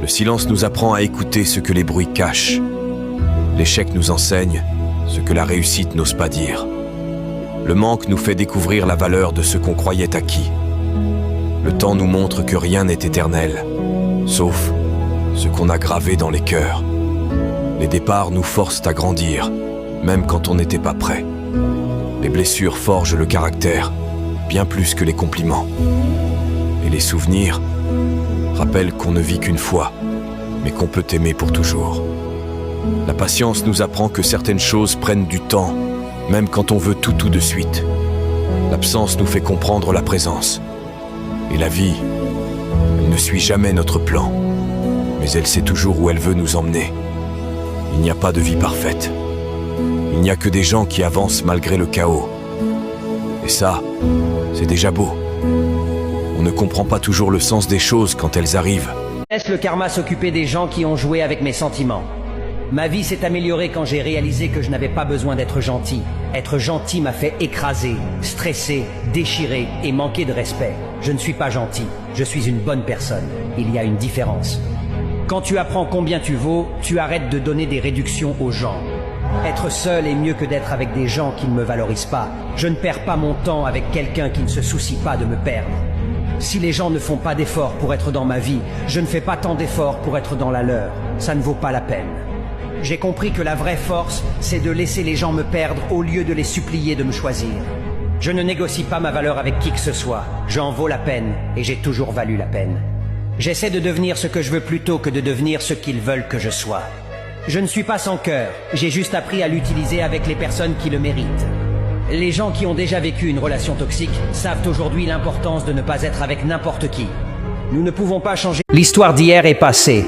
Le silence nous apprend à écouter ce que les bruits cachent. L'échec nous enseigne ce que la réussite n'ose pas dire. Le manque nous fait découvrir la valeur de ce qu'on croyait acquis. Le temps nous montre que rien n'est éternel, sauf ce qu'on a gravé dans les cœurs. Les départs nous forcent à grandir, même quand on n'était pas prêt. Les blessures forgent le caractère, bien plus que les compliments. Et les souvenirs rappellent qu'on ne vit qu'une fois, mais qu'on peut aimer pour toujours. La patience nous apprend que certaines choses prennent du temps, même quand on veut tout de suite. L'absence nous fait comprendre la présence. Et la vie, elle ne suit jamais notre plan, mais elle sait toujours où elle veut nous emmener. Il n'y a pas de vie parfaite. Il n'y a que des gens qui avancent malgré le chaos. Et ça, c'est déjà beau. On ne comprend pas toujours le sens des choses quand elles arrivent. Laisse le karma s'occuper des gens qui ont joué avec mes sentiments. Ma vie s'est améliorée quand j'ai réalisé que je n'avais pas besoin d'être gentil. Être gentil m'a fait écraser, stresser, déchirer et manquer de respect. Je ne suis pas gentil, je suis une bonne personne. Il y a une différence. Quand tu apprends combien tu vaux, tu arrêtes de donner des réductions aux gens. Être seul est mieux que d'être avec des gens qui ne me valorisent pas. Je ne perds pas mon temps avec quelqu'un qui ne se soucie pas de me perdre. Si les gens ne font pas d'efforts pour être dans ma vie, je ne fais pas tant d'efforts pour être dans la leur. Ça ne vaut pas la peine. J'ai compris que la vraie force, c'est de laisser les gens me perdre au lieu de les supplier de me choisir. Je ne négocie pas ma valeur avec qui que ce soit. J'en vaux la peine et j'ai toujours valu la peine. J'essaie de devenir ce que je veux plutôt que de devenir ce qu'ils veulent que je sois. Je ne suis pas sans cœur, j'ai juste appris à l'utiliser avec les personnes qui le méritent. Les gens qui ont déjà vécu une relation toxique savent aujourd'hui l'importance de ne pas être avec n'importe qui. Nous ne pouvons pas changer. L'histoire d'hier est passée.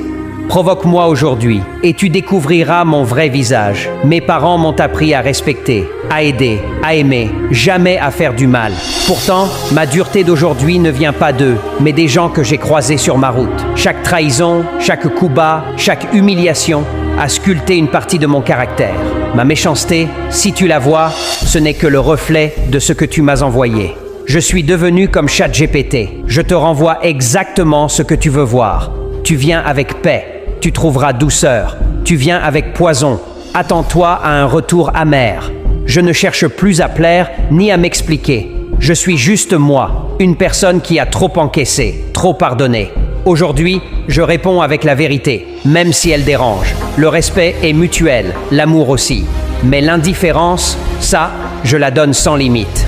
Provoque-moi aujourd'hui et tu découvriras mon vrai visage. Mes parents m'ont appris à respecter, à aider, à aimer, jamais à faire du mal. Pourtant, ma dureté d'aujourd'hui ne vient pas d'eux, mais des gens que j'ai croisés sur ma route. Chaque trahison, chaque coup bas, chaque humiliation a sculpté une partie de mon caractère. Ma méchanceté, si tu la vois, ce n'est que le reflet de ce que tu m'as envoyé. Je suis devenu comme ChatGPT. Je te renvoie exactement ce que tu veux voir. Tu viens avec paix. Tu trouveras douceur. Tu viens avec poison. Attends-toi à un retour amer. Je ne cherche plus à plaire ni à m'expliquer. Je suis juste moi, une personne qui a trop encaissé, trop pardonné. Aujourd'hui, je réponds avec la vérité, même si elle dérange. Le respect est mutuel, l'amour aussi. Mais l'indifférence, ça, je la donne sans limite.